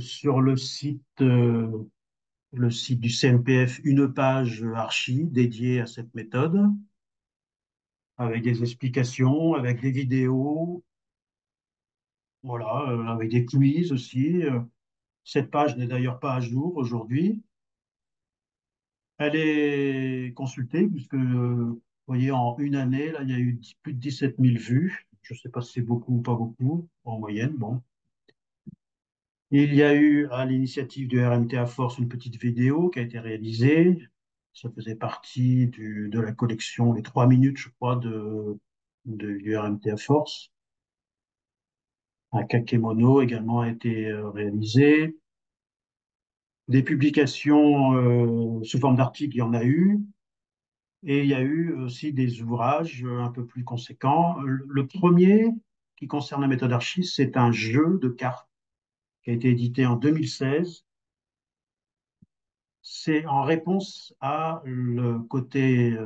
sur le site du CNPF une page Archie dédiée à cette méthode, avec des explications, avec des vidéos, voilà, avec des quiz aussi. Cette page n'est d'ailleurs pas à jour aujourd'hui. Elle est consultée puisque, vous voyez, en une année, là, il y a eu plus de 17 000 vues. Je ne sais pas si c'est beaucoup ou pas beaucoup, en moyenne. Bon. Il y a eu, à l'initiative du RMTA Force, une petite vidéo qui a été réalisée. Ça faisait partie de la collection, les 3 minutes, je crois, du RMTA Force. Un kakémono également a été réalisé. Des publications sous forme d'articles, il y en a eu. Et il y a eu aussi des ouvrages un peu plus conséquents. Le premier, qui concerne la méthode Archie, c'est un jeu de cartes qui a été édité en 2016. C'est en réponse à le côté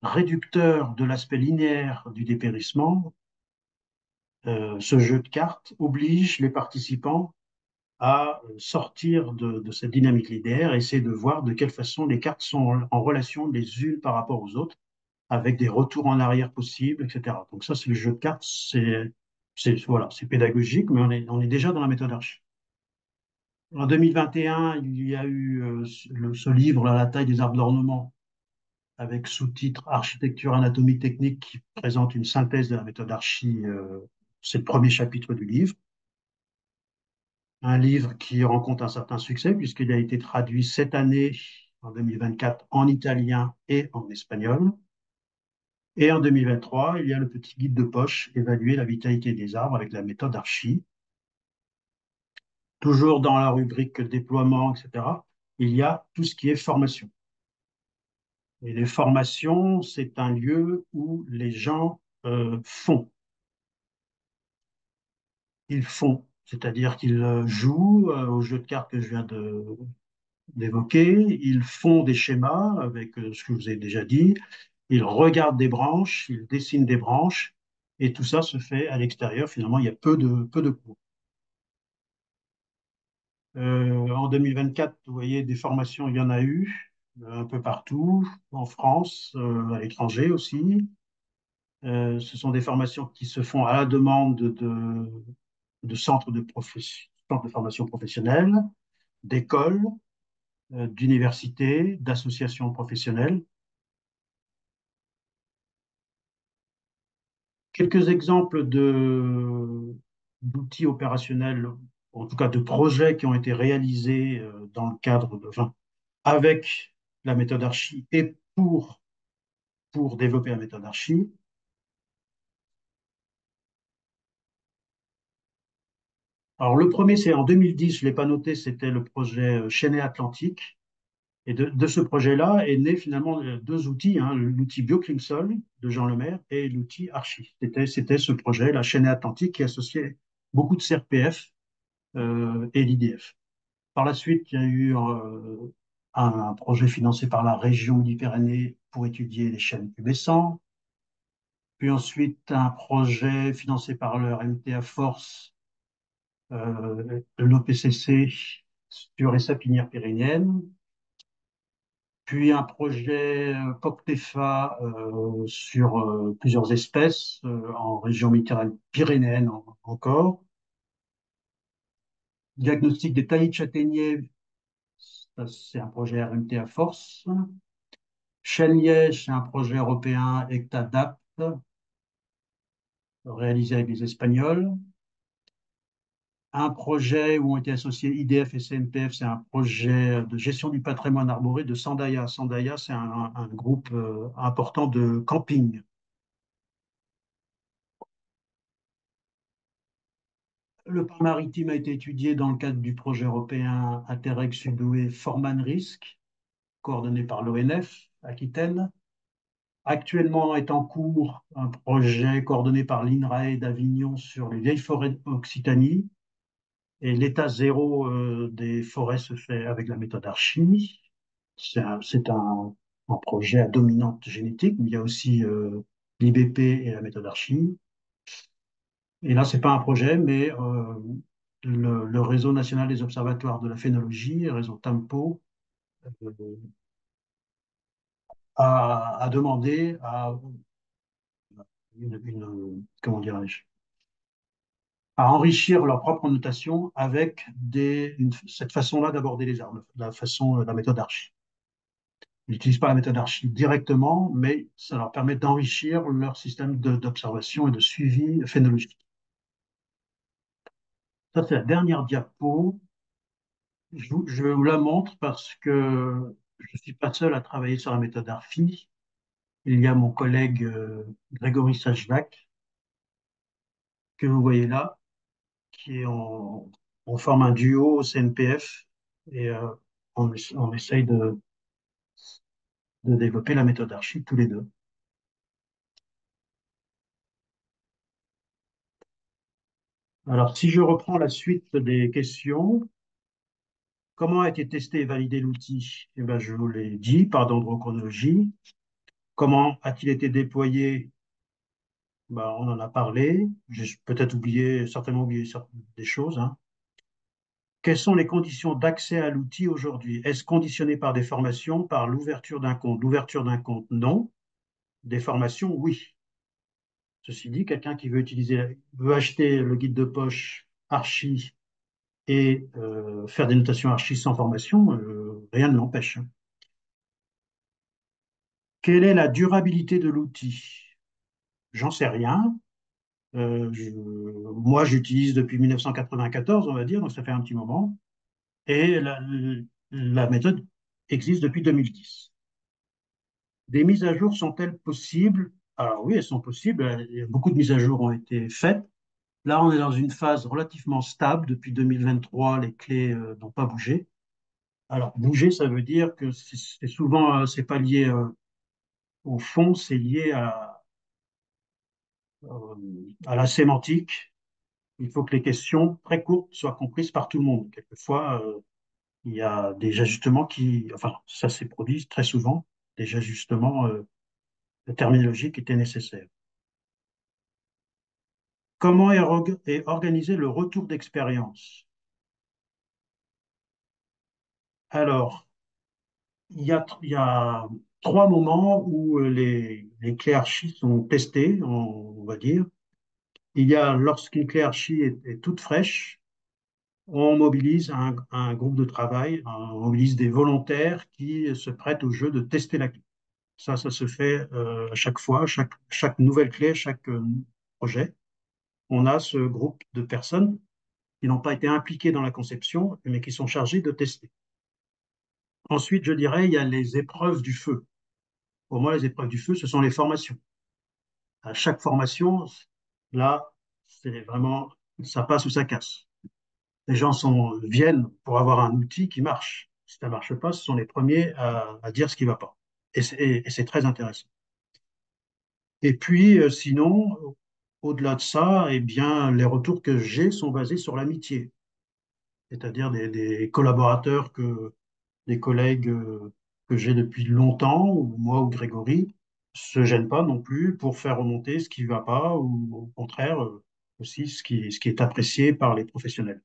réducteur de l'aspect linéaire du dépérissement. Ce jeu de cartes oblige les participants à sortir de cette dynamique linéaire et essayer de voir de quelle façon les cartes sont en relation les unes par rapport aux autres, avec des retours en arrière possibles, etc. Donc ça, c'est le jeu de cartes, voilà, c'est pédagogique, mais on est déjà dans la méthode Archie. En 2021, il y a eu ce livre, là, La taille des arbres d'ornement, avec sous-titre Architecture, anatomie, technique, qui présente une synthèse de la méthode Archie. C'est le premier chapitre du livre. Un livre qui rencontre un certain succès, puisqu'il a été traduit cette année, en 2024, en italien et en espagnol. Et en 2023, il y a le petit guide de poche, Évaluer la vitalité des arbres avec la méthode Archie. Toujours dans la rubrique déploiement, etc., il y a tout ce qui est formation. Et les formations, c'est un lieu où les gens font. Ils font, c'est-à-dire qu'ils jouent au jeu de cartes que je viens d'évoquer, ils font des schémas avec ce que je vous ai déjà dit, ils regardent des branches, ils dessinent des branches, et tout ça se fait à l'extérieur. Finalement, il y a peu de cours. En 2024, vous voyez, des formations, il y en a eu un peu partout, en France, à l'étranger aussi. Ce sont des formations qui se font à la demande de centres de formation professionnelle, d'écoles, d'universités, d'associations professionnelles. Quelques exemples d'outils opérationnels, en tout cas de projets qui ont été réalisés dans le cadre enfin, avec la méthode Archie et pour développer la méthode Archie. Alors, le premier, c'est en 2010, je ne l'ai pas noté, c'était le projet Chaînée Atlantique. Et de ce projet-là est né finalement deux outils, hein, l'outil BioClimSol de Jean Lemaire et l'outil Archie. C'était ce projet, la Chaînée Atlantique, qui associait beaucoup de CRPF et l'IDF. Par la suite, il y a eu un projet financé par la région Midi-Pyrénées pour étudier les chaînes pubescentes. Puis ensuite, un projet financé par le MTA Force, l'OPCC, sur les sapinières pyrénéennes. Puis un projet COCTEFA sur plusieurs espèces en région méditerranéenne pyrénéenne encore. Diagnostic des taillis de châtaigniers, ça, c'est un projet RMTA Force. Chêne-Liège, c'est un projet européen ECTADAPT réalisé avec les Espagnols. Un projet où ont été associés IDF et CNPF, c'est un projet de gestion du patrimoine arboré de Sandaïa. Sandaïa, c'est un groupe important de camping. Le parc maritime a été étudié dans le cadre du projet européen Interreg Sud-Ouest Forman Risk, coordonné par l'ONF Aquitaine. Actuellement est en cours un projet coordonné par l'INRAE d'Avignon sur les vieilles forêts d'Occitanie. Et l'état zéro des forêts se fait avec la méthode Archie. C'est un projet à dominante génétique, mais il y a aussi l'IBP et la méthode Archie. Et là, c'est pas un projet, mais le réseau national des observatoires de la phénologie, le réseau TAMPO, euh, a demandé à comment dirais-je, à enrichir leur propre notation avec cette façon-là d'aborder les arbres, la méthode Archie. Ils n'utilisent pas la méthode Archie directement, mais ça leur permet d'enrichir leur système d'observation et de suivi phénologique. Ça, c'est la dernière diapo. Je vous la montre parce que je ne suis pas seul à travailler sur la méthode Archie. Il y a mon collègue Grégory Sajdak, que vous voyez là, qui est on forme un duo au CNPF et on essaye de développer la méthode Archie tous les deux. Alors, si je reprends la suite des questions, comment a été testé et validé l'outil? Eh ben, je vous l'ai dit par dendrochronologie. Comment a-t-il été déployé? Ben, on en a parlé. J'ai peut-être oublié, certainement oublié des choses, hein. Quelles sont les conditions d'accès à l'outil aujourd'hui? Est-ce conditionné par des formations, par l'ouverture d'un compte? L'ouverture d'un compte, non. Des formations, oui. Ceci dit, quelqu'un qui veut acheter le guide de poche Archie et faire des notations Archie sans formation, rien ne l'empêche, hein. Quelle est la durabilité de l'outil? J'en sais rien. Moi, j'utilise depuis 1994, on va dire, donc ça fait un petit moment. Et la méthode existe depuis 2010. Des mises à jour sont-elles possibles? Alors oui, elles sont possibles. Beaucoup de mises à jour ont été faites. Là, on est dans une phase relativement stable. Depuis 2023, les clés n'ont pas bougé. Alors, bouger, ça veut dire que c'est souvent, c'est pas lié au fond, c'est lié à la sémantique. Il faut que les questions très courtes soient comprises par tout le monde. Quelquefois, il y a des ajustements enfin, ça s'est produit très souvent, des ajustements terminologiques qui étaient nécessaires. Comment est organisé le retour d'expérience? Alors, il y a trois moments où les clés archi sont testées, on va dire. Il y a lorsqu'une clé archi est toute fraîche, on mobilise un groupe de travail, on mobilise des volontaires qui se prêtent au jeu de tester la clé. Ça se fait à chaque fois, chaque nouvelle clé, chaque projet. On a ce groupe de personnes qui n'ont pas été impliquées dans la conception, mais qui sont chargées de tester. Ensuite, je dirais, il y a les épreuves du feu. Pour moi, les épreuves du feu, ce sont les formations. À chaque formation, là, c'est vraiment, ça passe ou ça casse. Les gens viennent pour avoir un outil qui marche. Si ça ne marche pas, ce sont les premiers à dire ce qui ne va pas. Et c'est très intéressant. Et puis, sinon, Au-delà de ça, eh bien, les retours que j'ai sont basés sur l'amitié, c'est-à-dire des collaborateurs des collègues que j'ai depuis longtemps, ou moi ou Grégory, se gênent pas non plus pour faire remonter ce qui ne va pas, ou au contraire, aussi ce qui est apprécié par les professionnels.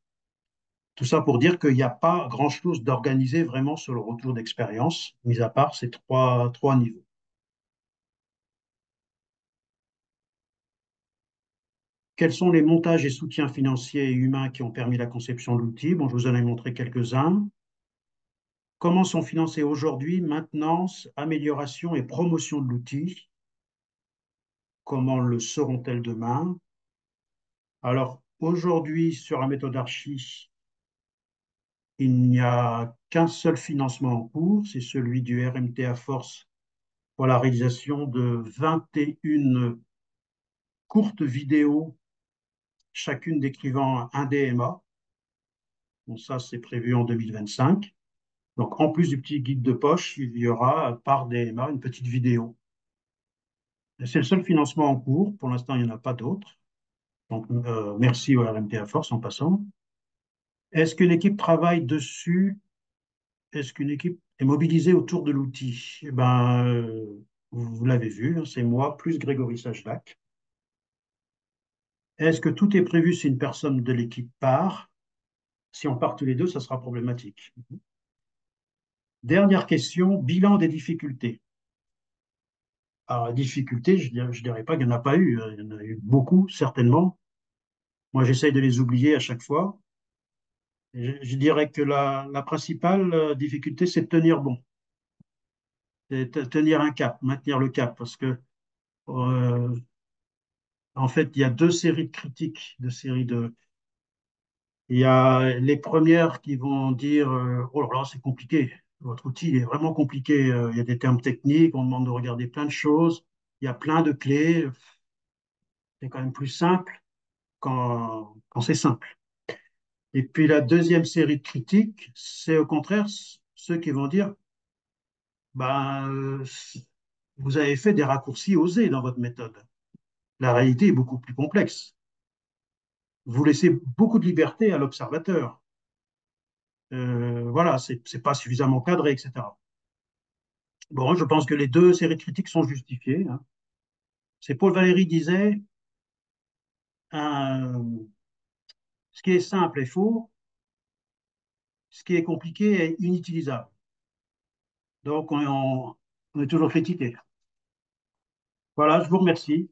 Tout ça pour dire qu'il n'y a pas grand-chose d'organisé vraiment sur le retour d'expérience, mis à part ces trois niveaux. Quels sont les montages et soutiens financiers et humains qui ont permis la conception de l'outil? Bon, je vous en ai montré quelques-uns. Comment sont financés aujourd'hui maintenance, amélioration et promotion de l'outil? Comment le seront-elles demain? Alors, aujourd'hui, sur la méthode Archi, il n'y a qu'un seul financement en cours, c'est celui du RMTA Force pour la réalisation de 21 courtes vidéos, chacune décrivant un DMA. Bon, ça, c'est prévu en 2025. Donc, en plus du petit guide de poche, il y aura par DMA une petite vidéo. C'est le seul financement en cours. Pour l'instant, il n'y en a pas d'autres. Donc, merci au RMTA Force en passant. Est-ce qu'une équipe travaille dessus? Est-ce qu'une équipe est mobilisée autour de l'outil? Eh ben, vous l'avez vu, hein, c'est moi plus Grégory Sajdak. Est-ce que tout est prévu si une personne de l'équipe part? Si on part tous les deux, ça sera problématique. Dernière question, bilan des difficultés. Alors, la difficulté, je ne dirais pas qu'il n'y en a pas eu. Il y en a eu beaucoup, certainement. Moi, j'essaye de les oublier à chaque fois. Je dirais que la principale difficulté, c'est de tenir bon. C'est de tenir un cap, maintenir le cap. Parce que, euh, en fait, il y a deux séries de critiques, deux séries de. Il y a les premières qui vont dire oh là là, c'est compliqué. Votre outil il est vraiment compliqué. Il y a des termes techniques, on demande de regarder plein de choses. Il y a plein de clés. C'est quand même plus simple quand c'est simple. Et puis la deuxième série de critiques, c'est au contraire ceux qui vont dire ben, vous avez fait des raccourcis osés dans votre méthode. La réalité est beaucoup plus complexe. Vous laissez beaucoup de liberté à l'observateur. Voilà, c'est pas suffisamment cadré, etc. Bon, je pense que les deux séries de critiques sont justifiées, hein. C'est Paul Valéry disait ce qui est simple est faux, ce qui est compliqué est inutilisable. Donc, on est toujours critiqué. Voilà, je vous remercie.